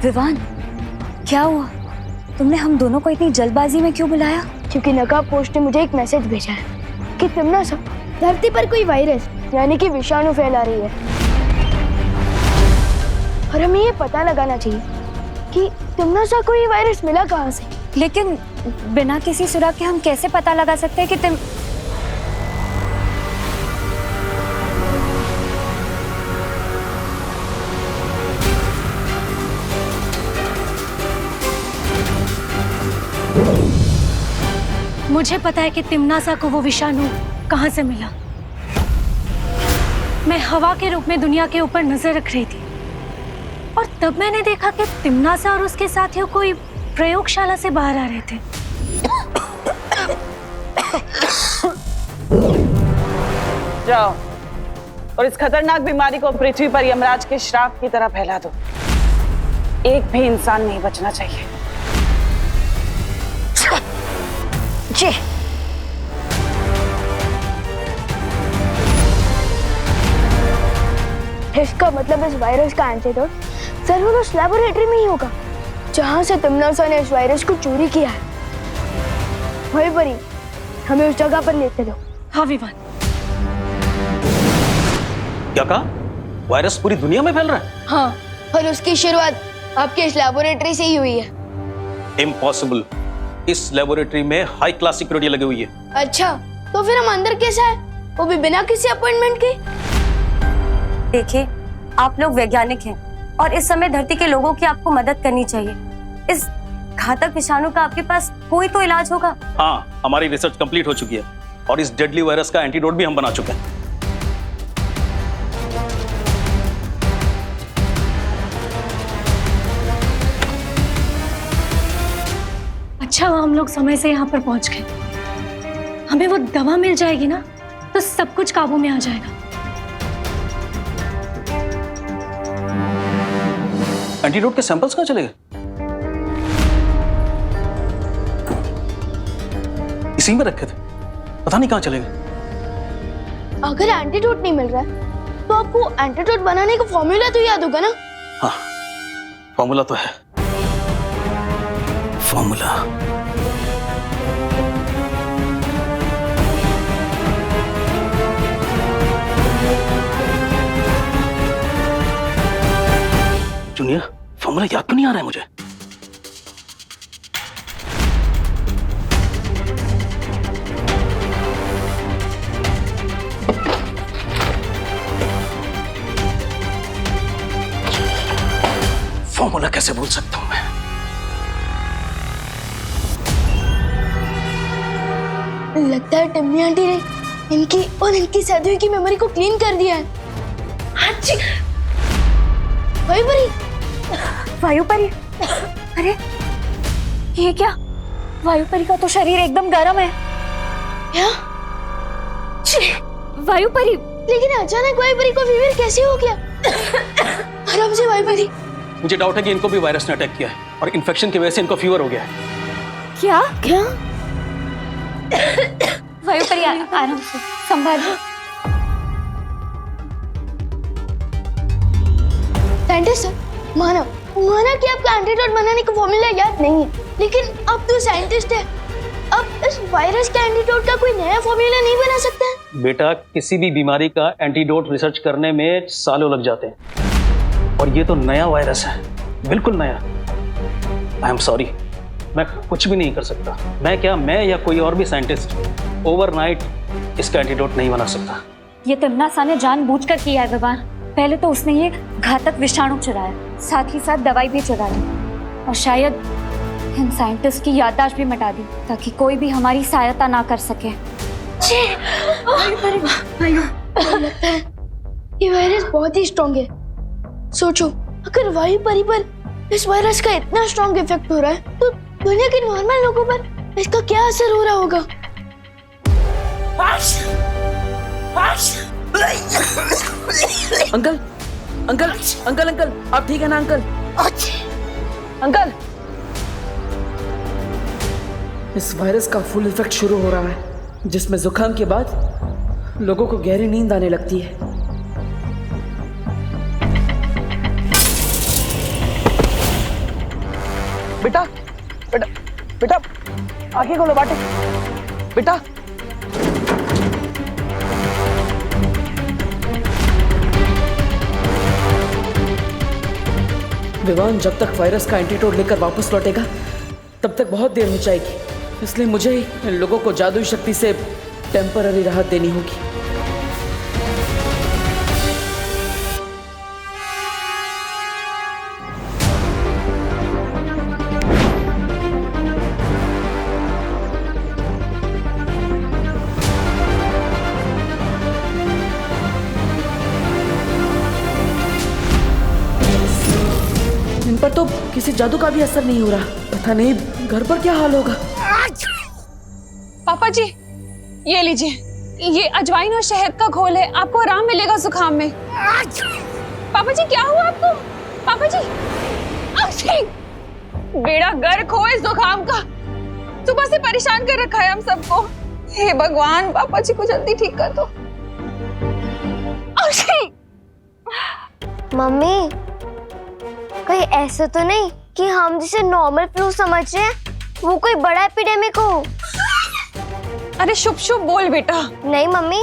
विवान, क्या हुआ? तुमने हम दोनों को इतनी जल्दबाजी में क्यों बुलाया? क्योंकि नकाब पोस्ट ने मुझे एक मैसेज भेजा है कि तिम्नासा धरती पर कोई वायरस यानी कि विषाणु फैला रही है और हमें ये पता लगाना चाहिए कि तिम्नासा को ये वायरस मिला कहाँ से। लेकिन बिना किसी सुराग के हम कैसे पता लगा सकते हैं कि तुम... मुझे पता है कि तिम्नासा को वो विषाणु कहाँ से मिला। मैं हवा के रूप में दुनिया के ऊपर नजर रख रही थी और तब मैंने देखा कि तिम्नासा और उसके साथियों कोई प्रयोगशाला से बाहर आ रहे थे। जाओ और इस खतरनाक बीमारी को पृथ्वी पर यमराज के श्राप की तरह फैला दो। एक भी इंसान नहीं बचना चाहिए। जी। इसका मतलब इस वायरस का एंटीडोट जरूर उस लैबोरेटरी में ही होगा जहां से तिम्नासा ने इस वायरस को चोरी किया है। वही परी, हमें उस जगह पर लेते दो। हाँ विवान। क्या कहा? वायरस पूरी दुनिया में फैल रहा है? हाँ, और उसकी शुरुआत आपके इस लैबोरेटरी से ही हुई है। इम्पॉसिबल। इस लेबोरेटरी में हाई क्लास सिक्योरिटी लगी हुई है। अच्छा, तो फिर हम अंदर कैसे आए, वो भी बिना किसी अपॉइंटमेंट के? देखिए, आप लोग वैज्ञानिक हैं और इस समय धरती के लोगों की आपको मदद करनी चाहिए। इस घातक विषाणु का आपके पास कोई तो इलाज होगा। हाँ, हमारी रिसर्च कंप्लीट हो चुकी है और इस डेडली वायरस का एंटीडोट भी हम बना चुके हैं। अच्छा हुआ हम लोग समय से यहाँ पर पहुंच गए। हमें वो दवा मिल जाएगी ना तो सब कुछ काबू में आ जाएगा। एंटीडोट के सैंपल्स कहाँ चले गए? इसी में रखे थे, पता नहीं कहाँ चले गए। अगर एंटीडोट नहीं मिल रहा है तो आपको एंटीडोट बनाने का फॉर्मूला तो याद होगा ना? हाँ, फॉर्मूला तो है। फॉर्मूला जूनियर, फॉर्मूला याद क्यों नहीं आ रहा है मुझे? फॉर्मूला कैसे भूल सकता हूं मैं? लगता है टिम्मी आंटी ने इनकी और इनकी साथियों की मेमोरी को क्लीन कर दिया है। हाँ जी। वही परी। वायुपरी, अरे ये क्या? वायुपरी का तो शरीर एकदम गर्म है। क्या? वायुपरी, लेकिन अचानक वायुपरी को फीवर कैसे हो गया? आराम से वायुपरी। मुझे डाउट है कि इनको भी वायरस ने अटैक किया है और इन्फेक्शन की वजह से इनको फीवर हो गया है। क्या? क्या? वायुपरी आराम से संभालो। साइंटिस्ट सर, माना कि आपका एंटीडोट बनाने का फॉर्मूला याद नहीं है, लेकिन अब तो साइंटिस्ट है, अब इस वायरस के एंटीडोट का कोई नया फॉर्मूला नहीं बना सकता है? बेटा, किसी भी बीमारी का एंटीडोट रिसर्च करने में सालों लग जाते हैं और ये तो नया वायरस है, बिल्कुल नया। आई एम सॉरी, मैं कुछ भी नहीं कर सकता। मैं या कोई और भी साइंटिस्ट ओवरनाइट इसका एंटीडोट नहीं बना सकता। ये तिम्नासा ने जानबूझकर किया है विवान। पहले तो उसने ये घातक विषाणु चुराया, साथ ही साथ दवाई भी चुराई और शायद इन साइंटिस्ट की याददाश्त भी मिटा दी ताकि कोई भी हमारी सहायता ना कर सके। लगता है ये वायरस बहुत ही स्ट्रॉन्ग है। सोचो, अगर वायुपरी पर इस वायरस का इतना स्ट्रॉन्ग इफेक्ट हो रहा है तो दुनिया के नॉर्मल लोगों पर इसका क्या असर हो रहा होगा? अंकल अंकल अंकल अंकल, आप ठीक है ना अंकल? अंकल, इस वायरस का फुल इफेक्ट शुरू हो रहा है, जिसमें जुकाम के बाद लोगों को गहरी नींद आने लगती है। बेटा बेटा बेटा आगे खोलो बाटे बेटा। विवान जब तक वायरस का एंटीडोट लेकर वापस लौटेगा तब तक बहुत देर हो जाएगी, इसलिए मुझे इन लोगों को जादुई शक्ति से टेम्पररी राहत देनी होगी। इन पर तो किसी जादू का भी असर नहीं हो रहा, पता नहीं घर पर क्या हाल होगा। पापा जी ये लीजिए, ये अजवाइन और शहद का घोल है, आपको आराम मिलेगा जुकाम में। पापा जी क्या हुआ आपको? पापा जी बेड़ा गर्क हो इस जुकाम का, सुबह से परेशान कर रखा है हम सबको। हे भगवान, पापा जी को जल्दी ठीक कर दो। मम्मी कहीं ऐसा तो नहीं कि हम जिसे नॉर्मल फ्लू समझ रहे हैं वो कोई बड़ा एपिडेमिक हो? अरे शुभ शुभ बोल बेटा। नहीं मम्मी,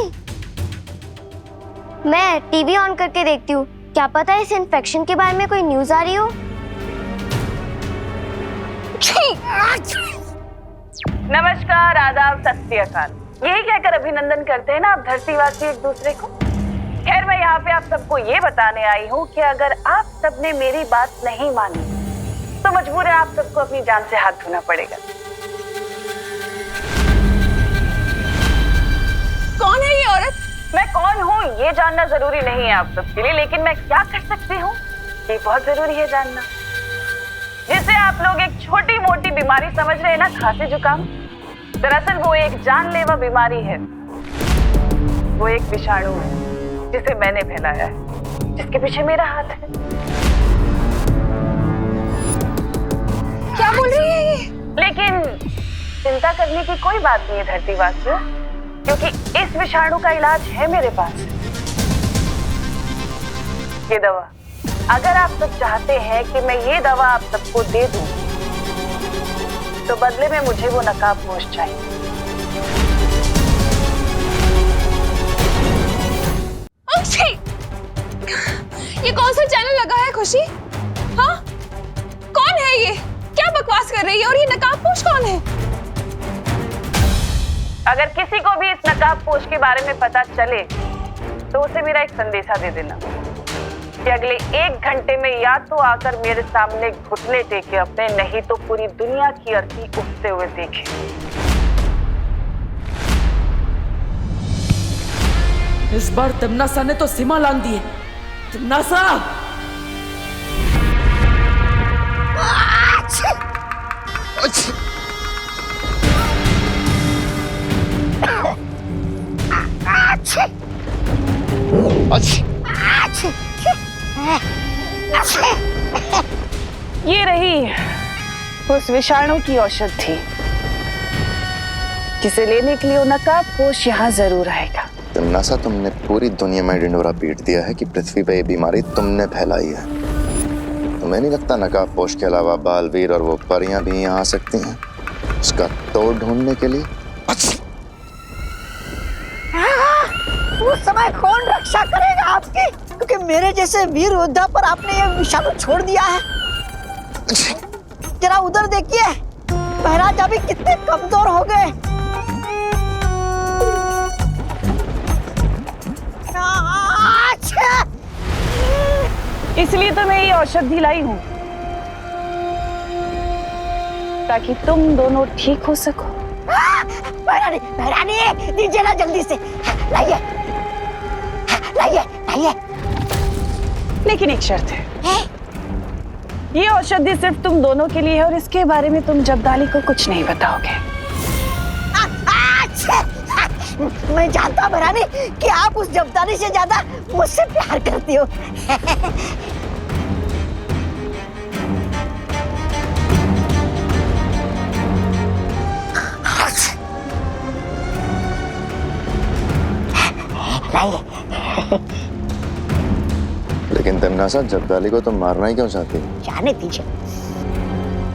मैं टीवी ऑन करके देखती हूँ, क्या पता इस इन्फेक्शन के बारे में कोई न्यूज आ रही हो। नमस्कार, आदाब, सत श्री अकाल, यही कहकर अभिनंदन करते हैं ना आप धरतीवासी एक दूसरे को। खैर मैं यहाँ पे आप सबको ये बताने आई हूँ कि अगर आप सबने मेरी बात नहीं मानी तो मजबूर है आप सबको अपनी जान से हाथ धोना पड़ेगा। कौन है ये औरत? मैं कौन हूँ ये जानना जरूरी नहीं है आप सबके लिए, लेकिन मैं क्या कर सकती हूँ ये बहुत जरूरी है जानना। जिसे आप लोग एक छोटी मोटी बीमारी समझ रहे हैं ना, खांसी जुकाम, दरअसल वो एक जानलेवा बीमारी है। वो एक विषाणु है जिसे मैंने फैलाया है, जिसके पीछे मेरा हाथ है। क्या बोल रही है ये? लेकिन चिंता करने की कोई बात नहीं है धरतीवासियों, क्योंकि इस विषाणु का इलाज है मेरे पास। ये दवा, अगर आप सब चाहते हैं कि मैं ये दवा आप सबको दे दूं, तो बदले में मुझे वो नकाबपोश चाहिए। ये कौन सा चैनल लगा है खुशी? हाँ, कौन है ये? क्या बकवास कर रही है? और ये नकाबपोश कौन है? अगर किसी को भी इस नकाबपोश के बारे में पता चले तो उसे मेरा एक संदेशा दे देना कि अगले 1 घंटे में या तो आकर मेरे सामने घुटने टेके अपने, नहीं तो पूरी दुनिया की अर्थी उठते हुए देखे। इस बार तमनासा ने तो सीमा लांघ दी है। तमनासा! ये रही उस विषाणु की औषधि जिसे लेने के लिए वो नकाबपोश यहाँ जरूर आएगा। तमनासा, तुमने पूरी दुनिया में ढिंडोरा पीट दिया है कि पृथ्वी पर ये बीमारी तुमने फैलाई है। तुम्हें नहीं लगता नकाबपोश के अलावा बालवीर और वो परियां भी यहाँ आ सकती हैं उसका तोड़ ढूंढने के लिए? उस समय कौन रक्षा करेगा आपकी? क्योंकि मेरे जैसे वीर योद्धा पर आपने ये विषाणु छोड़ दिया है। जरा उधर देखिए, महाराज अभी कितने कमजोर हो गए। इसलिए तो मैं ये औषधि लाई हूँ ताकि तुम दोनों ठीक हो सको। महारानी, महारानी दीजिए ना जल्दी से, लाइए लाइए लाइए। लेकिन एक शर्त है, ये औषधि सिर्फ तुम दोनों के लिए है और इसके बारे में तुम जब्दाली को कुछ नहीं बताओगे। मैं जानता हूँ महारानी कि आप उस जब्दाली से ज्यादा मुझसे प्यार करती हो। लेकिन तमनासा, जब्दाली को तुम मारना ही क्यों चाहती हो? जाने दीजिए,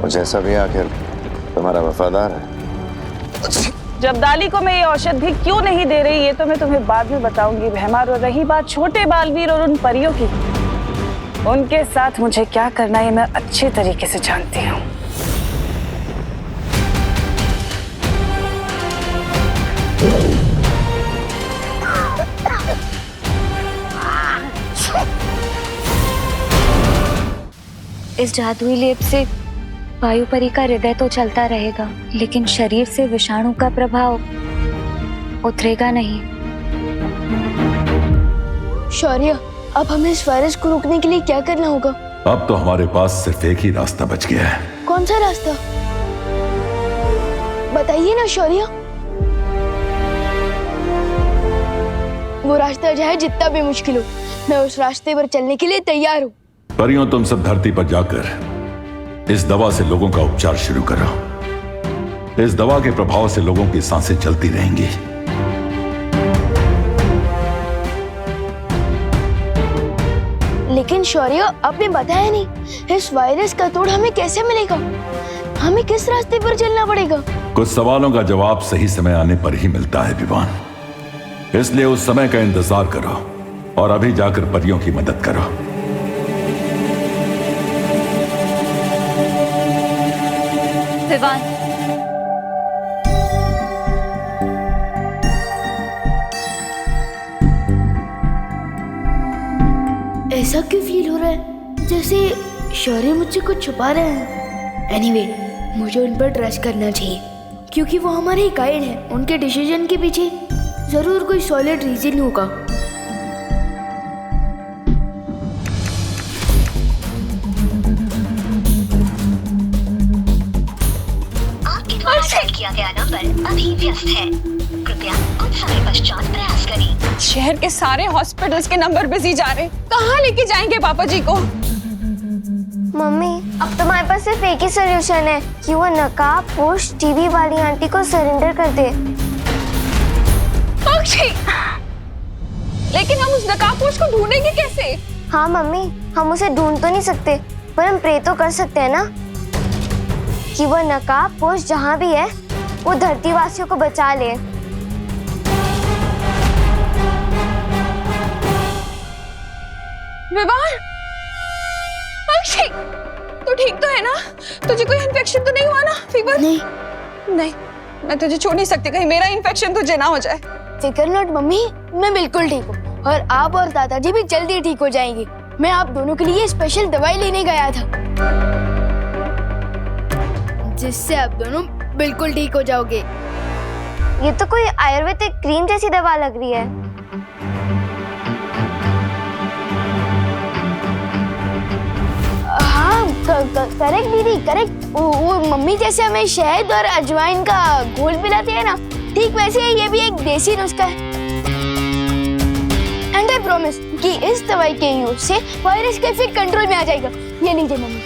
और जैसा भी आखिर तुम्हारा वफादार है। जब्दाली को मैं ये औषधि क्यों नहीं दे रही, ये तो मैं तुम्हें बाद में बताऊंगी भैमार। और रही बात छोटे बालवीर और उन परियों की, उनके साथ मुझे क्या करना है मैं अच्छे तरीके से जानती हूँ। इस जादुई लेप से वायु परी का हृदय तो चलता रहेगा, लेकिन शरीर से विषाणु का प्रभाव उतरेगा नहीं। शौर्य, अब हमें इस वायरस को रोकने के लिए क्या करना होगा? अब तो हमारे पास सिर्फ एक ही रास्ता बच गया है। कौन सा रास्ता? बताइए ना शौर्य। वो रास्ता चाहे जितना भी मुश्किल हो, मैं उस रास्ते पर चलने के लिए तैयार हूँ। परियों, तुम सब धरती पर जाकर इस दवा से लोगों का उपचार शुरू करो। इस दवा के प्रभाव से लोगों की सांसें चलती रहेंगी। लेकिन शौर्य, आपने बताया नहीं, इस वायरस का तोड़ हमें कैसे मिलेगा? हमें किस रास्ते पर चलना पड़ेगा? कुछ सवालों का जवाब सही समय आने पर ही मिलता है विवान। इसलिए उस समय का इंतजार करो और अभी जाकर परियों की मदद करो। विवान, ऐसा क्यों फील हो रहा है जैसे शौर्य मुझसे कुछ छुपा रहे हैं? एनीवे, मुझे उन पर ट्रस्ट करना चाहिए क्योंकि वो हमारे गाइड हैं। उनके डिसीजन के पीछे जरूर कोई सॉलिड रीजन होगा। आपके द्वारा डायल किया गया नंबर अभी व्यस्त है, कृपया कुछ समय पश्चात प्रयास करें। शहर के सारे हॉस्पिटल्स के नंबर बिजी जा रहे, कहाँ लेके जाएंगे पापा जी को? मम्मी, अब तुम्हारे पास सिर्फ एक ही सोल्यूशन है कि वो नकाब पोश टीवी वाली आंटी को सरेंडर कर दे। पक्षी, लेकिन हम उस नकाबपोश को ढूंढेंगे कैसे? हाँ मम्मी, हम उसे ढूंढ तो नहीं सकते, पर हम प्रे तो कर सकते हैं ना कि वो नकाबपोश जहाँ भी है वो धरती वासियों को बचा ले। विवान, पक्षी, तू ठीक तो है ना? तुझे कोई इन्फेक्शन तो नहीं हुआ ना? फीवर? नहीं, मैं तुझे छोड़ नहीं सकती, कहीं मेरा इन्फेक्शन तुझे ना हो जाए। फिकर नॉट मम्मी, मैं बिल्कुल ठीक हूँ और आप और दादाजी भी जल्दी ठीक हो जाएंगे। मैं आप दोनों के लिए स्पेशल दवाई लेने गया था जिससे आप दोनों बिल्कुल ठीक हो जाओगे। ये तो कोई आयुर्वेदिक क्रीम जैसी दवा लग रही है। हाँ, करेक्ट दीदी, करेक्ट। वो मम्मी जैसे हमें शहद और अजवाइन का घोल पिलाती है ना, ठीक वैसे ही ये भी एक देसी नुस्खा है। एंड आई प्रॉमिस कि इस दवाई के यूज से वायरस का इफेक्ट कंट्रोल में आ जाएगा। ये लीजिए मम्मी।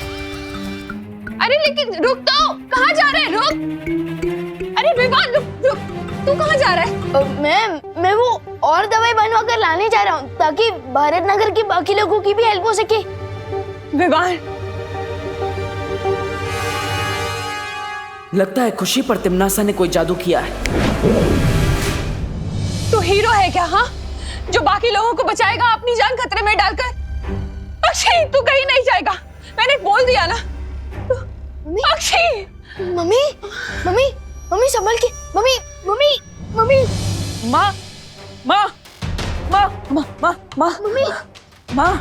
अरे लेकिन रुक तो, कहाँ जा रहे हैं? रुक! अरे विवान, रुक! तू कहाँ जा रहा है? मैं वो और दवाई बनवा कर लाने जा रहा हूँ ताकि भारत नगर के बाकी लोगों की भी हेल्प हो सके। विवान, लगता है खुशी पर तिमनासा ने कोई जादू किया है। तू हीरो है क्या? हाँ, जो बाकी लोगों को बचाएगा अपनी जान खतरे में डालकर? पक्षी, तू कहीं नहीं जाएगा, मैंने बोल दिया ना। पक्षी! मम्मी, मम्मी, मम्मी संभल के। Mummy, mummy, mummy. माँ, माँ, माँ, माँ, माँ, माँ, मम्मी, माँ,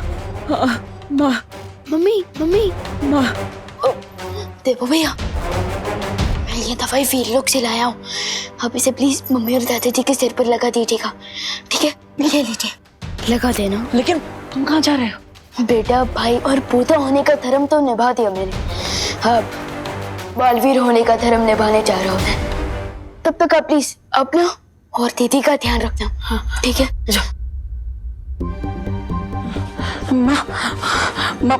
माँ, मम्मी, मम्मी, माँ। देखो भैया, मैं ये दवाई फील्ड से लाया हूँ। आप इसे प्लीज मम्मी और दादाजी के सिर पर लगा दीजिएगा, ठीक है? ले लीजिए, लगा देना। लेकिन तुम कहाँ जा रहे हो? बेटा, भाई और पोता होने का धर्म तो निभा दिया मैंने, अब बालवीर होने का धर्म निभाने जा रहा हूँ मैं। तब तक आप प्लीज अपना और दीदी का ध्यान रखना। हाँ, ठीक है? माँ, माँ,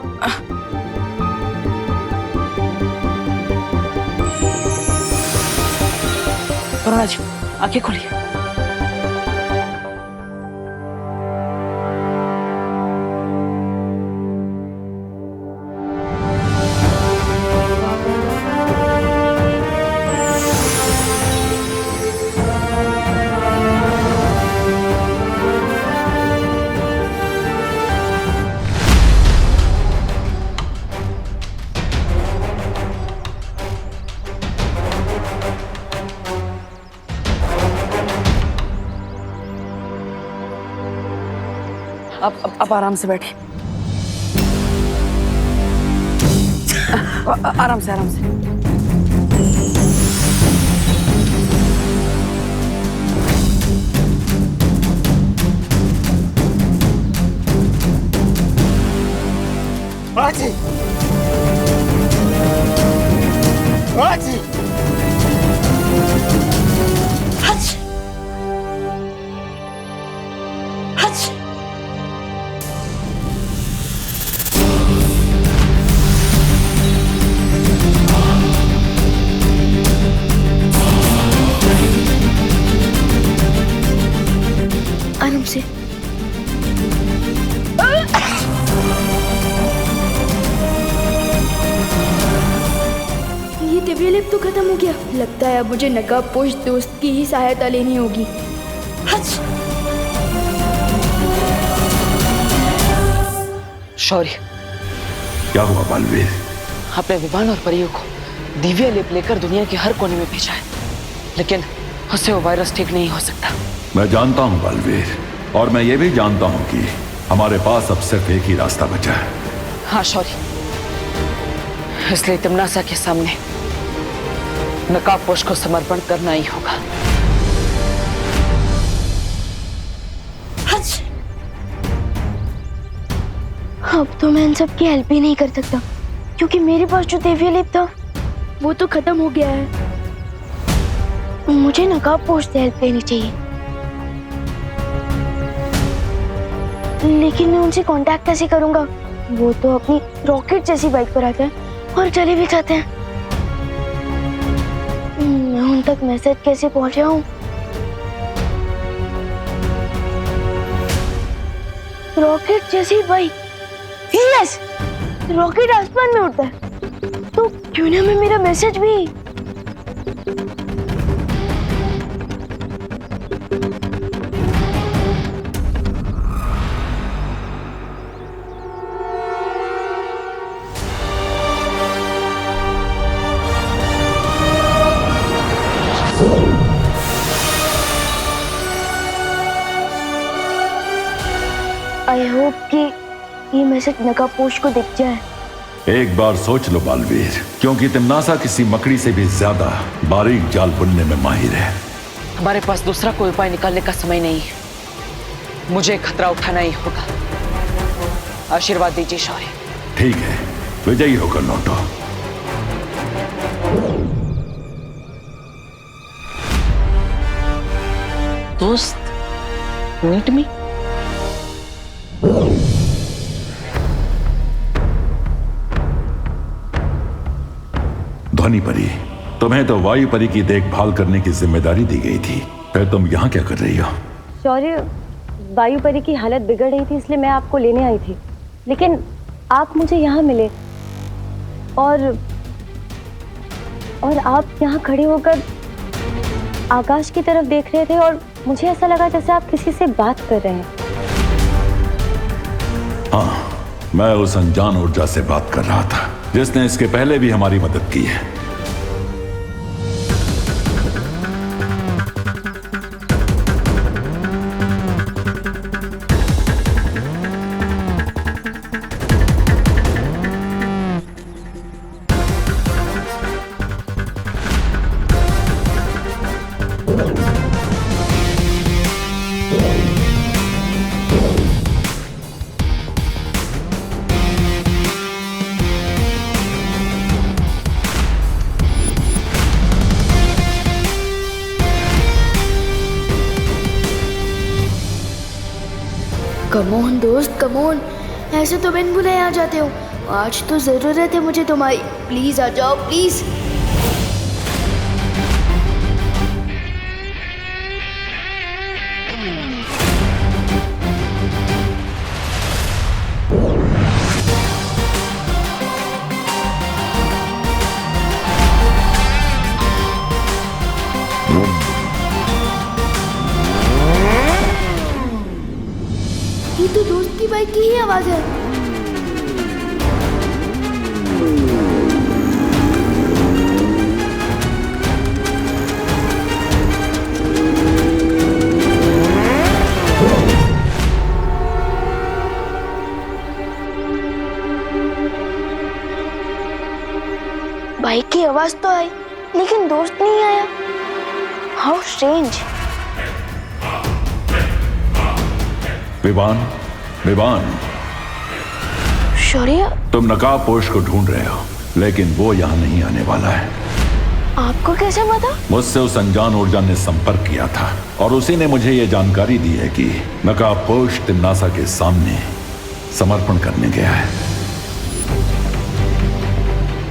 जी, आंखें खोलिए। अब आराम से बैठे। आराम से आराम से। बाजी, बाजी, हच, हच। आराम से। ये दिव्य लेप तो खत्म हो गया। लगता है अब मुझे नकाबपोश दोस्त की ही सहायता लेनी होगी। हच। शौर्य, क्या हुआ बालवीर? आपने विमान और परियों को दिव्य लेप लेकर दुनिया के हर कोने में भेजा है, लेकिन उससे वो वायरस ठीक नहीं हो सकता। मैं जानता हूं बालवीर, और मैं ये भी जानता हूं कि हमारे पास अब सिर्फ एक ही रास्ता बचा है। हाँ शौर्य, इसलिए तिमनासा के सामने नकाबपोश को समर्पण करना ही होगा। हच। अब तो मैं इन सब की हेल्प ही नहीं कर सकता, क्योंकि मेरे पास जो दिव्य लेप था वो तो खत्म हो गया है। मुझे नकाबपोश से हेल्प लेनी चाहिए, लेकिन मैं उनसे कांटेक्ट कैसे करूंगा? वो तो अपनी रॉकेट जैसी बाइक पर आते हैं और चले भी जाते हैं। मैं उन तक मैसेज कैसे पहुंचाऊं? रॉकेट जैसी बाइक, यस, रॉकेट आसमान में उड़ता है, तो क्यों ना मैं मेरा मैसेज भी। आई होप कि ये मैसेज नकाबपोश को दिख जाए। एक बार सोच लो बालवीर, क्योंकि तिमनासा किसी मकड़ी से भी ज्यादा बारीक जाल बुनने में माहिर है। हमारे पास दूसरा कोई उपाय निकालने का समय नहीं है। मुझे खतरा उठाना ही होगा। आशीर्वाद दीजिए शौर्य। ठीक है, विजयी होकर लौटो। दोस्त, मीट मी। ध्वनि परी, तुम्हें तो वायु परी की देखभाल करने की जिम्मेदारी दी गई थी, फिर तुम यहाँ क्या कर रही हो? शौर्य, वायु परी की हालत बिगड़ रही थी, इसलिए मैं आपको लेने आई थी, लेकिन आप मुझे यहाँ मिले और आप यहाँ खड़े होकर आकाश की तरफ देख रहे थे और मुझे ऐसा लगा जैसे आप किसी से बात कर रहे हैं। हाँ, मैं उस अनजान ऊर्जा से बात कर रहा था जिसने इसके पहले भी हमारी मदद की है। कमोन दोस्त, कमोन, ऐसे तो बिन बुलाए आ जाते हो। आज तो जरूरत है मुझे तुम्हारी। प्लीज आ जाओ, प्लीज। ये तो दोस्त की बाइक की ही आवाज है। आवाज तो आई लेकिन दोस्त नहीं आया। How strange. विवान, विवान, शौर्य, तुम नकाबपोश को ढूंढ रहे हो, लेकिन वो यहाँ नहीं आने वाला है। आपको कैसे पता? मुझसे उस अनजान ऊर्जा ने संपर्क किया था और उसी ने मुझे ये जानकारी दी है कि नकाबपोश तिम्नासा के सामने समर्पण करने गया है।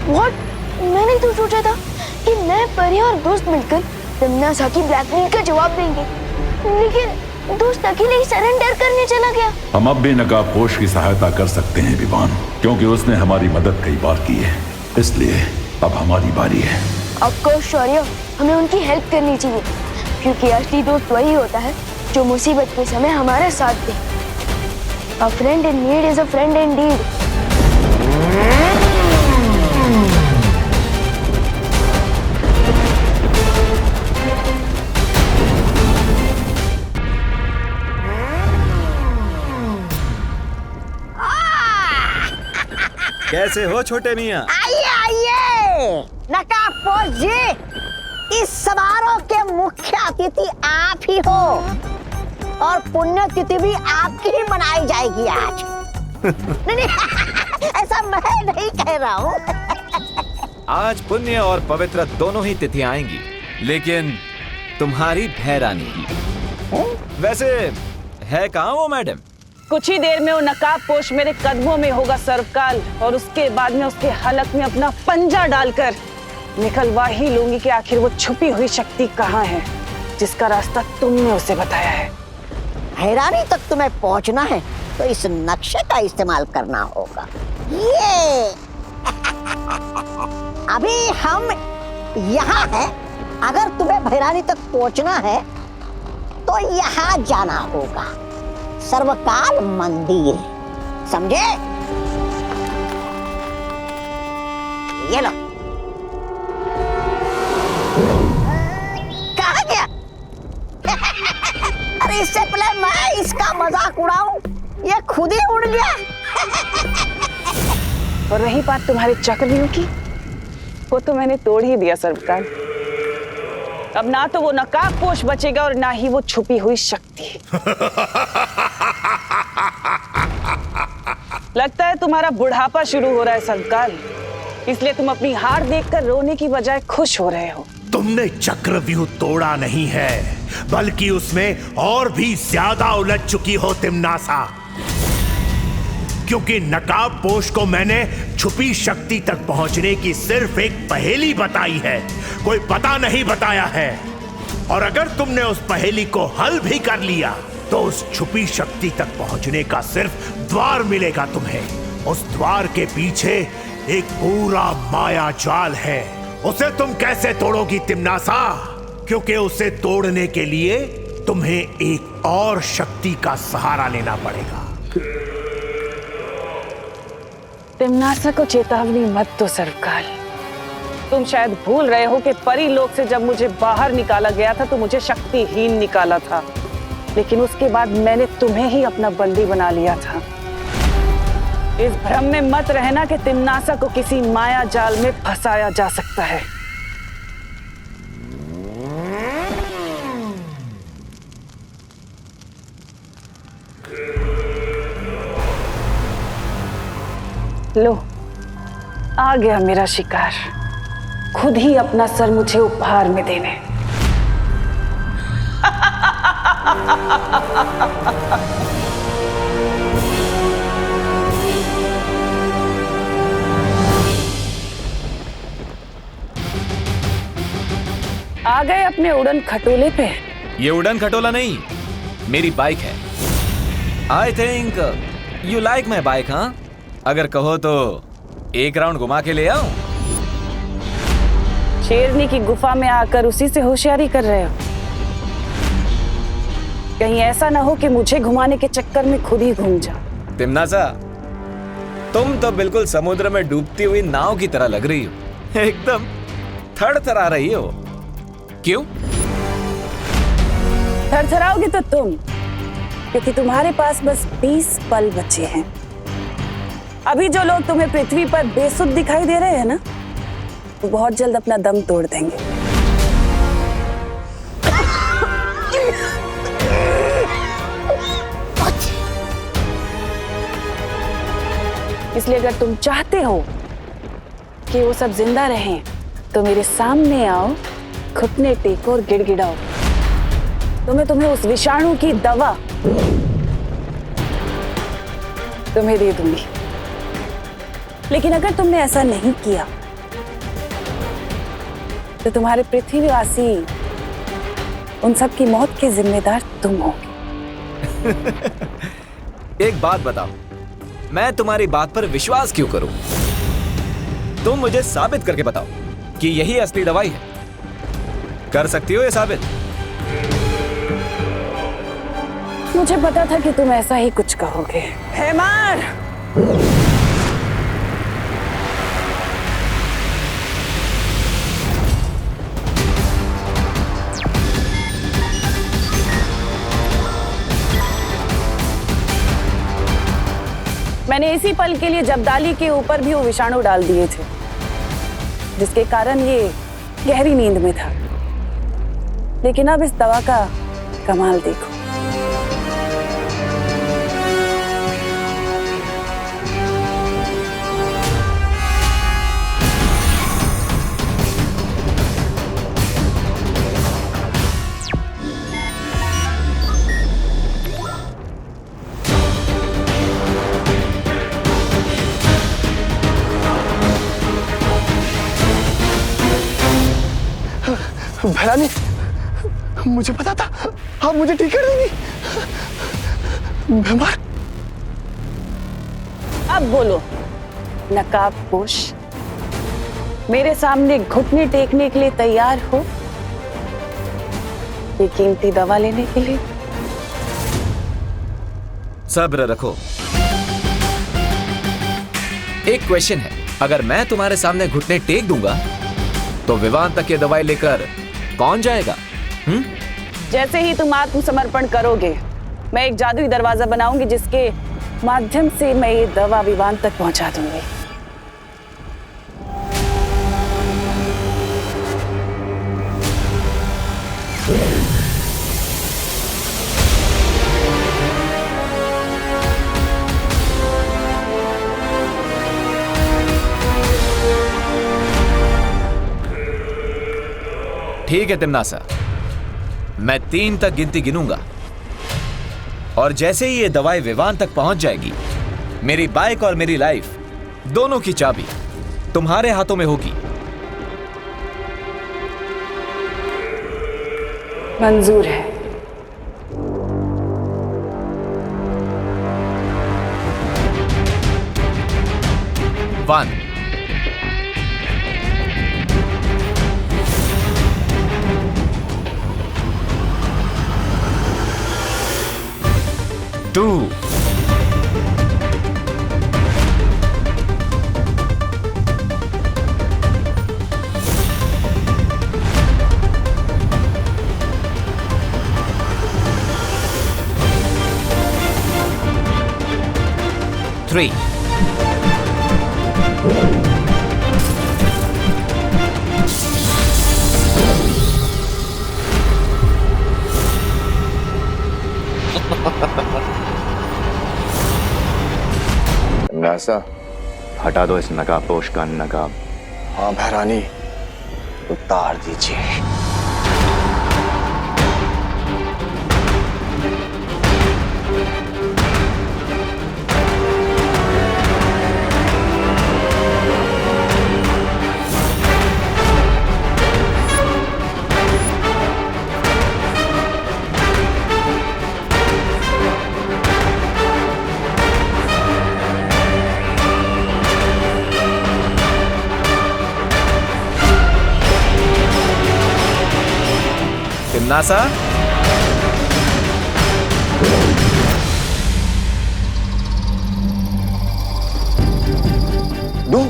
What? मैंने तो सोचा था कि मैं, परी और दोस्त मिलकर तिम्नासा की ब्लैकमेल का जवाब देंगे, लेकिन दोस्त अकेले ही सरेंडर करने चला गया। हम अब भी नकाबपोश की सहायता कर सकते हैं विवान, क्योंकि उसने हमारी मदद कई बार की है, इसलिए अब हमारी बारी है। ऑफ कोर्स शौर्य, हमें उनकी हेल्प करनी चाहिए, क्योंकि असली दोस्त वही होता है जो मुसीबत के समय हमारा साथ दे। A friend in need is a friend indeed. कैसे हो छोटे मियाँ? आइए आइए नकाबपोश जी, इस समारोह के मुख्य अतिथि आप ही हो और पुण्यतिथि भी आपकी ही मनाई जाएगी आज। नहीं, ऐसा मैं नहीं कह रहा हूँ। आज पुण्य और पवित्र दोनों ही तिथियां आएंगी, लेकिन तुम्हारी भैरानी की। वैसे है कहाँ वो मैडम? कुछ ही देर में वो नकाबपोश मेरे कदमों में होगा सर्वकाल, और उसके बाद में उसके हलक में अपना पंजा डालकर निकलवा ही लूंगी कि आखिर वो छुपी हुई शक्ति कहाँ है जिसका रास्ता तुमने उसे बताया है। हैरानी तक तुम्हें पहुंचना है तो इस नक्शे का इस्तेमाल करना होगा। ये अभी हम यहाँ हैं, अगर तुम्हें भैरानी तक पहुंचना है तो यहाँ जाना होगा, सर्वकाल मंदिर, समझे? ये लो। कहाँ गया? अरे इससे पहले मैं इसका मजाक उड़ाऊं, ये खुद ही उड़ गया। और रही बात तुम्हारे चक्रव्यूह की, वो तो मैंने तोड़ ही दिया सर्वकाल। अब ना तो वो नकाबपोश बचेगा और ना ही वो छुपी हुई शक्ति। लगता है तुम्हारा बुढ़ापा शुरू हो रहा है सर्वकाल, इसलिए तुम अपनी हार देखकर रोने की बजाय खुश हो रहे हो। तुमने चक्रव्यूह तोड़ा नहीं है, बल्कि उसमें और भी ज्यादा उलझ चुकी हो तिम्नासा, क्योंकि नकाबपोश को मैंने छुपी शक्ति तक पहुंचने की सिर्फ एक पहेली बताई है, कोई पता नहीं बताया है। और अगर तुमने उस पहेली को हल भी कर लिया तो उस छुपी शक्ति तक पहुंचने का सिर्फ द्वार मिलेगा तुम्हें। उस द्वार के पीछे एक पूरा माया जाल है, उसे तुम कैसे तोड़ोगी तिम्नासा? क्योंकि उसे तोड़ने के लिए तुम्हें एक और शक्ति का सहारा लेना पड़ेगा। तिम्नासा को चेतावनी मत दो सर्वकाल। तुम शायद भूल रहे हो कि परी लोक से जब मुझे बाहर निकाला गया था तो मुझे शक्तिहीन निकाला था, लेकिन उसके बाद मैंने तुम्हें ही अपना बंदी बना लिया था। इस भ्रम में मत रहना कि तिम्नासा को किसी माया जाल में फंसाया जा सकता है। लो, आ गया मेरा शिकार, खुद ही अपना सर मुझे उपहार में देने। आ गए अपने उड़न खटोले पे। ये उड़न खटोला नहीं, मेरी बाइक है। I think you like my bike, हाँ? अगर कहो तो एक राउंड घुमा के ले आऊं? शेरनी की गुफा में आकर उसी से होशियारी कर रहे हो? कहीं ऐसा ना हो कि मुझे घुमाने के चक्कर में खुद ही घूम जाओ। तिम्नासा, तुम तो बिल्कुल समुद्र में डूबती हुई नाव की तरह लग रही हो, एकदम थरथरा रही हो। क्यों? थरथराओगे तो तुम, क्योंकि तुम्हारे पास बस 20 पल बचे हैं। अभी जो लोग तुम्हें पृथ्वी पर बेसुध दिखाई दे रहे हैं ना, वो बहुत जल्द अपना दम तोड़ देंगे। इसलिए अगर तुम चाहते हो कि वो सब जिंदा रहें तो मेरे सामने आओ, घुटने टेको और गिड़गिड़ाओ, तो मैं तुम्हें उस विषाणु की दवा तुम्हें दे दूंगी। लेकिन अगर तुमने ऐसा नहीं किया तो तुम्हारे पृथ्वीवासी उन सब की मौत के जिम्मेदार तुम होगे। एक बात बताओ, मैं तुम्हारी बात पर विश्वास क्यों करूं? तुम मुझे साबित करके बताओ कि यही असली दवाई है। कर सकती हो ये साबित? मुझे पता था कि तुम ऐसा ही कुछ कहोगे। हेमार! मैंने इसी पल के लिए जब्दाली के ऊपर भी वो विषाणु डाल दिए थे, जिसके कारण ये गहरी नींद में था। लेकिन अब इस दवा का कमाल देखो। भैरानी, मुझे पता था आप मुझे ठीक कर देंगी। बीमार। अब बोलो नकाबपोश, मेरे सामने घुटने टेकने के लिए तैयार हो ये कीमती दवा लेने के लिए? सब्र रखो। एक क्वेश्चन है, अगर मैं तुम्हारे सामने घुटने टेक दूंगा तो विवान तक ये दवाई लेकर कौन जाएगा? जैसे ही तुम आत्मसमर्पण करोगे, मैं एक जादुई दरवाजा बनाऊंगी जिसके माध्यम से मैं ये दवा विवान तक पहुंचा दूंगी। ठीक है तिम्नासा, मैं 3 तक गिनती गिनूंगा और जैसे ही ये दवाई विवान तक पहुंच जाएगी, मेरी बाइक और मेरी लाइफ दोनों की चाबी तुम्हारे हाथों में होगी। मंजूर है। वन, 2, 3, नासा, हटा दो इस नकाबपोश का नकाब। हाँ भैरानी, उतार दीजिए। तिम्नासा, दो।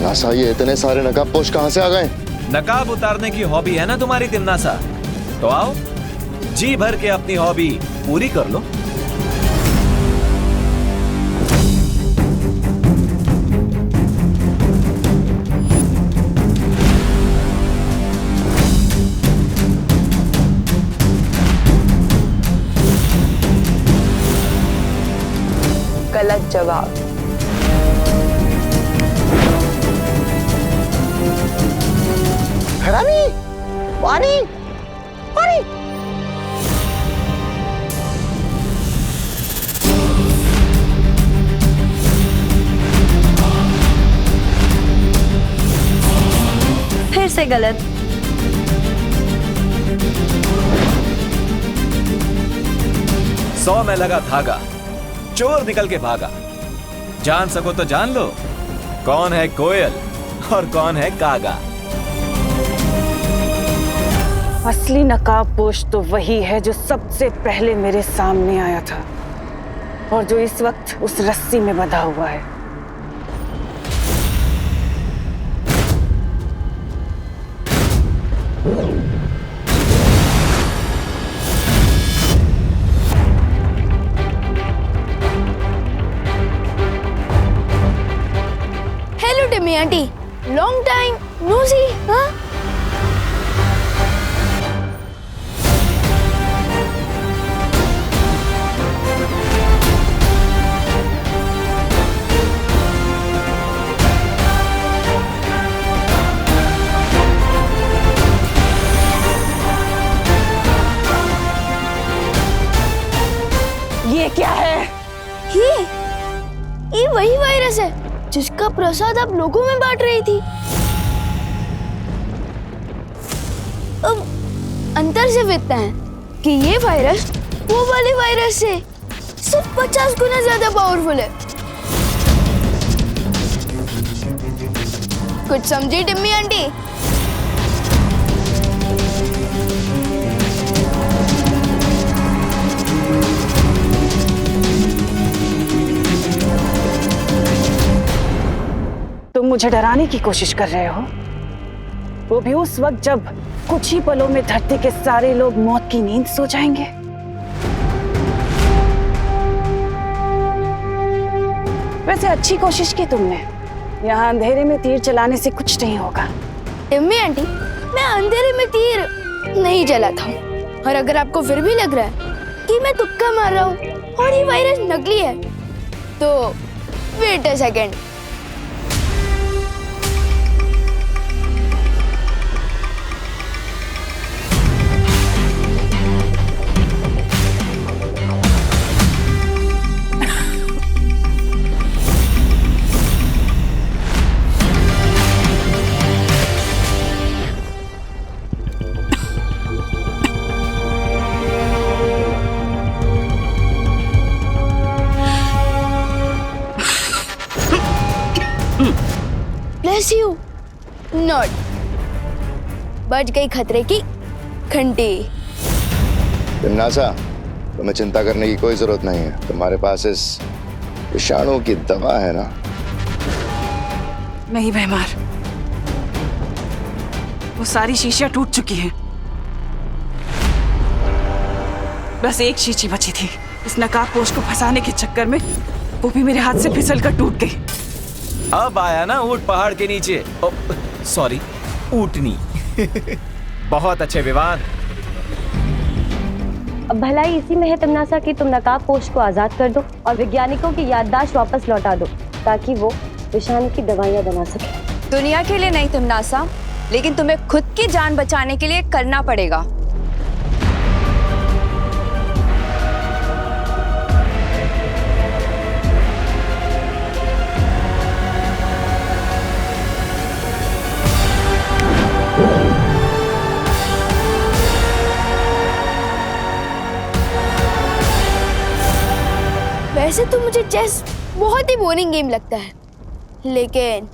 तिमनासा, ये इतने सारे नकाबपोश कहां से आ गए? नकाब उतारने की हॉबी है ना तुम्हारी तिमनासा, तो आओ जी भर के अपनी हॉबी पूरी कर लो। गलत जवाब। रानी, वानी, वानी। फिर से गलत। सौ में लगा धागा, चोर निकल के भागा। जान सको तो जान लो, कौन है कोयल और कौन है कागा। असली नकाबपोश तो वही है जो सबसे पहले मेरे सामने आया था और जो इस वक्त उस रस्सी में बंधा हुआ है। Hello Timmy aunty, long time no see. हाँ, ये क्या है? ये वही वायरस है जिसका प्रसाद आप लोगों में बांट रही थी। अब अंतर सिर्फ इतना है कि ये वायरस वो वाले वायरस से सिर्फ 50 गुना ज्यादा पावरफुल है। कुछ समझी टिम्मी आंटी? तुम मुझे डराने की कोशिश कर रहे हो, वो भी उस वक्त जब कुछ ही पलों में धरती के सारे लोग मौत की नींद सो जाएंगे। वैसे अच्छी कोशिश की तुमने, यहाँ अंधेरे में तीर चलाने से कुछ नहीं होगा। टिम्मी आंटी, मैं अंधेरे में तीर नहीं चलाता हूँ, और अगर आपको फिर भी लग रहा है कि मैं तुक्का मार रहा हूँ और ये वायरस नकली है, तो wait a second. Bless you. Not. बच गई खतरे की घंटी। तिमनासा, तुम्हें चिंता करने की कोई जरूरत नहीं है। तुम्हारे पास इस विषाणु की दवा है ना? नहीं बेमार, वो सारी शीशियां टूट चुकी हैं। बस एक शीशी बची थी। इस नकाबपोश को फंसाने के चक्कर में वो भी मेरे हाथ से फिसल कर टूट गई। अब आया ना ऊंट पहाड़ के नीचे। सॉरी, ऊंटनी। बहुत अच्छे विवान। अब भलाई इसी में है तिमनासा कि तुम नकाबपोश को आजाद कर दो और वैज्ञानिकों की याददाश्त वापस लौटा दो, ताकि वो विषाणु की दवाइयां बना सके। दुनिया के लिए नहीं तिमनासा, लेकिन तुम्हें खुद की जान बचाने के लिए करना पड़ेगा। वैसे तो मुझे चेस बहुत ही बोरिंग गेम लगता है, लेकिन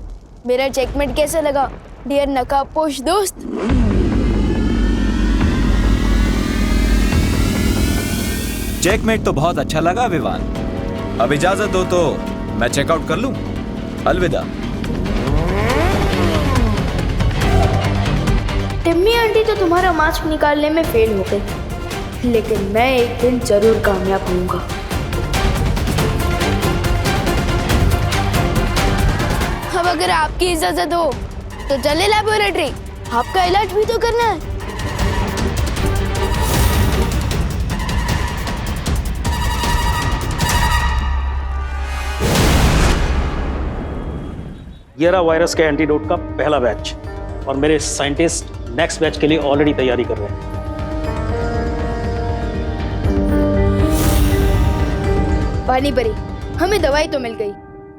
मेरा चेकमेट कैसा लगा डियर नकाबपोश दोस्त? चेकमेट तो बहुत अच्छा लगा विवान। अब इजाजत दो तो मैं चेकआउट कर लूं। अलविदा। टिम्मी आंटी तो तुम्हारा मास्क निकालने में फेल हो गई, लेकिन मैं एक दिन जरूर कामयाब होऊंगा। अब अगर आपकी इजाजत हो तो चले लैबोरेटरी, आपका इलाज भी तो करना है। ये रहा वायरस के एंटीडोट का पहला बैच और मेरे साइंटिस्ट नेक्स्ट बैच के लिए ऑलरेडी तैयारी कर रहे हैं। पानी परी, हमें दवाई तो मिल गई।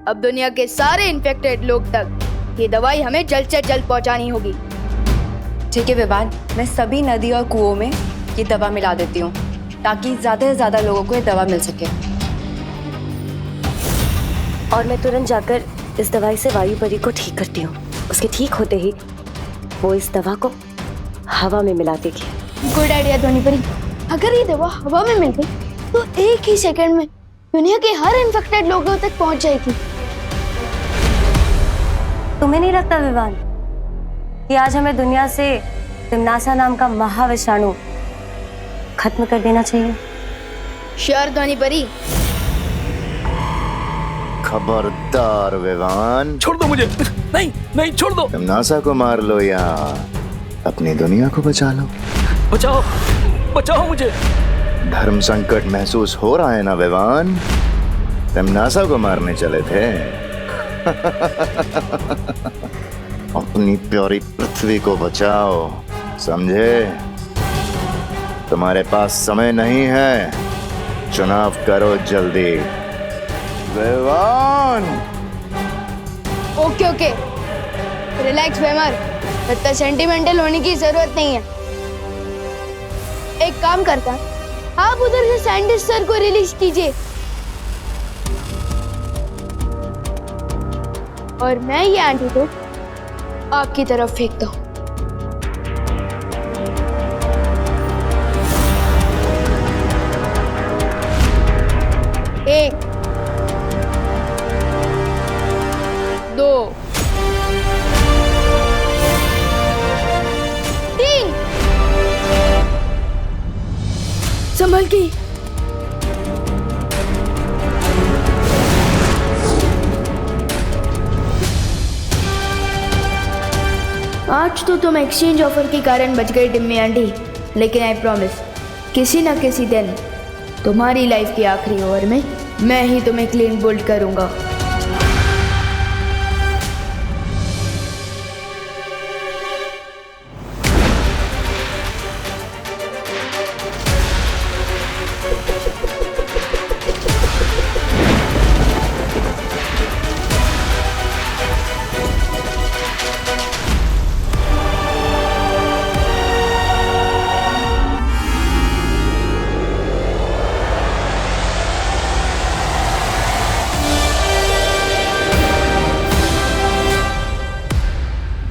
अब दुनिया के सारे इन्फेक्टेड लोग तक ये दवाई हमें जल्द से जल्द पहुंचानी होगी। ठीक है विवान, मैं सभी नदी और कुओं में ये दवा मिला देती हूँ ताकि ज्यादा से ज्यादा लोगों को ये दवा मिल सके। और मैं तुरंत जाकर इस दवाई से वायु परी को ठीक करती हूँ। उसके ठीक होते ही वो इस दवा को हवा में मिला देगी। गुड आइडिया धोनी परी। अगर ये दवा हवा में मिल गई तो एक ही सेकंड में दुनिया के हर इन्फेक्टेड लोगों तक पहुंच जाएगी। तुम्हें नहीं लगता विवान कि आज हमें दुनिया से तिम्नासा नाम का महाविषाणु खत्म कर देना चाहिए? श्योर धोनी परी। खबरदार विवान, छोड़ दो मुझे। नहीं नहीं, छोड़ दो। तुम नासा को मार लो या अपनी दुनिया को बचा लो। बचाओ बचाओ मुझे। धर्म संकट महसूस हो रहा है ना विवान? तुम नासा को मारने चले थे। अपनी प्यारी पृथ्वी को बचाओ, समझे? तुम्हारे पास समय नहीं है, चुनाव करो जल्दी। विवान। ओके ओके, रिलैक्स वेमर, इतना सेंटिमेंटल होने की जरूरत नहीं है। एक काम करता, आप उधर से साइंटिस्ट सर को रिलीज कीजिए और मैं ये एंटीडोट आपकी तरफ फेंकता हूँ। एक, दो, तीन, संभल की। आज तो तुम एक्सचेंज ऑफर के कारण बच गई टिम्मी आंटी, लेकिन आई प्रॉमिस किसी न किसी दिन तुम्हारी लाइफ की आखिरी ओवर में मैं ही तुम्हें क्लीन बोल्ड करूंगा।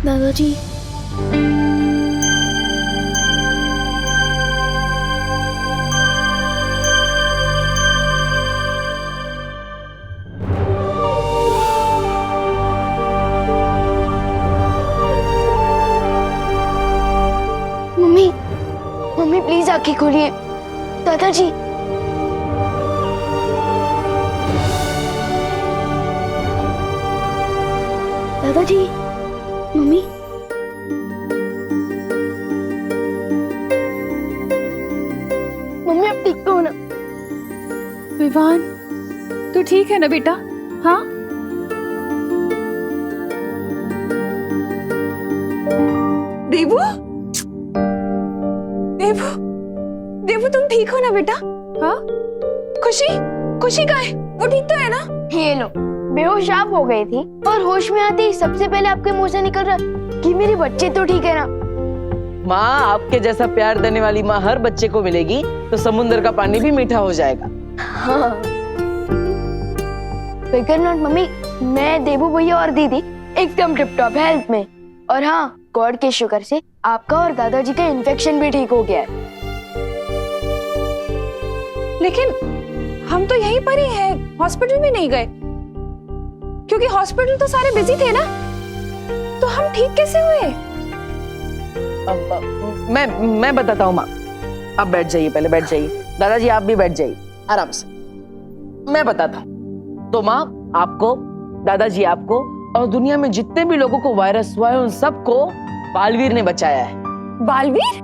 दादाजी, मम्मी मम्मी प्लीज आंखें खोलिए। दादाजी, दादाजी, मम्मी, मम्मी आप ठीक तो हो ना? विवान, तू ठीक है ना बेटा? हाँ, देवू, देवू, देवू तुम ठीक हो ना बेटा? हाँ, खुशी, खुशी कहाँ है? वो ठीक तो है ना? ये लो, बेहोश आप हो गई थी और होश में आते ही सबसे पहले आपके मुंह से निकल रहा कि मेरे बच्चे तो ठीक है ना। माँ, आपके जैसा प्यार देने वाली माँ हर बच्चे को मिलेगी तो समुद्र का पानी भी मीठा हो जाएगा। हाँ। फिकर नॉट मम्मी, मैं, देवू भैया और दीदी एकदम टिप टॉप हेल्थ में। और हाँ, गॉड के शुक्र से आपका और दादाजी का इन्फेक्शन भी ठीक हो गया है। लेकिन हम तो यहीं पर ही हैं, हॉस्पिटल भी नहीं गए क्योंकि हॉस्पिटल तो सारे बिजी थे ना। तो हम ठीक कैसे हुए? मैं बताता हूँ माँ। आप बैठ जाइए, पहले बैठ जाइए। दादाजी आप भी बैठ जाइए आराम से, मैं बताता हूँ। तो माँ आपको, दादाजी आपको और दुनिया में जितने भी लोगों को वायरस हुआ है उन सबको बालवीर ने बचाया है। बालवीर?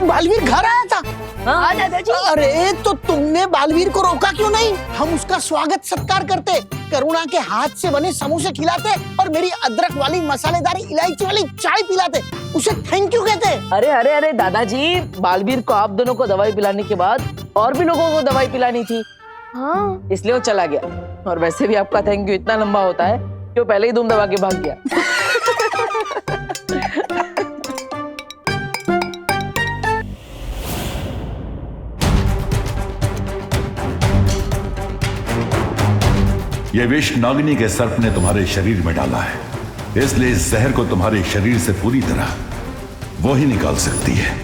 बालवीर घर आया था? हाँ दादाजी। अरे तो तुमने बालवीर को रोका क्यों नहीं? हम उसका स्वागत सत्कार करते, करुणा के हाथ से बने समोसे खिलाते और मेरी अदरक वाली मसालेदार इलायची वाली चाय पिलाते, उसे थैंक यू कहते। अरे अरे अरे दादाजी, बालवीर को आप दोनों को दवाई पिलाने के बाद और भी लोगों को दवाई पिलानी थी। हाँ, इसलिए वो चला गया। और वैसे भी आपका थैंक यू इतना लंबा होता है कि वो पहले ही धूम दबा के भाग गया। ये विष नागिनी के सर्प ने तुम्हारे शरीर में डाला है, इसलिए इस जहर को तुम्हारे शरीर से पूरी तरह वो ही निकाल सकती है।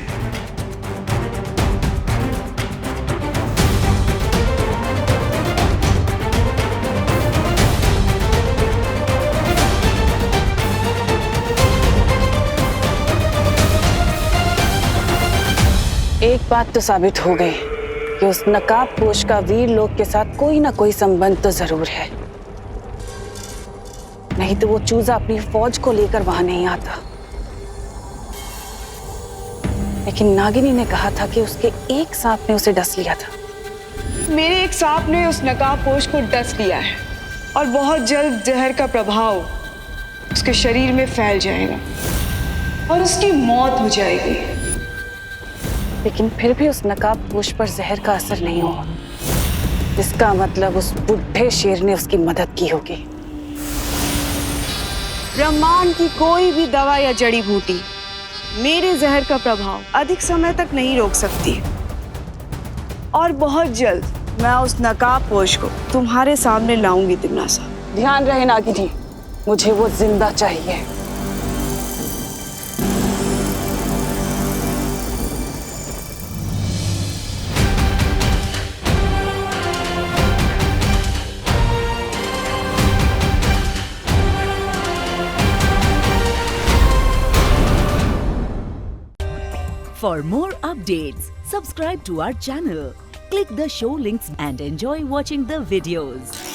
एक बात तो साबित हो गई कि उस नकाबपोश का वीर लोग के साथ कोई ना कोई संबंध तो जरूर है, नहीं तो वो चूजा अपनी फौज को लेकर वहां नहीं आता। लेकिन नागिनी ने कहा था कि उसके एक सांप ने उसे डस लिया था। मेरे एक सांप ने उस नकाबपोश को डस लिया है और बहुत जल्द जहर का प्रभाव उसके शरीर में फैल जाएगा और उसकी मौत हो जाएगी। लेकिन फिर भी उस नकाबपोश पर जहर का असर नहीं हुआ। इसका मतलब उस बुढ़े शेर ने उसकी मदद की होगी। ब्रह्मांड की कोई भी दवा या जड़ी बूटी मेरे जहर का प्रभाव अधिक समय तक नहीं रोक सकती और बहुत जल्द मैं उस नकाबपोश को तुम्हारे सामने लाऊंगी तिमनासा। ध्यान रहे नागिनी, मुझे वो जिंदा चाहिए। For more updates, subscribe to our channel, click the show links and enjoy watching the videos.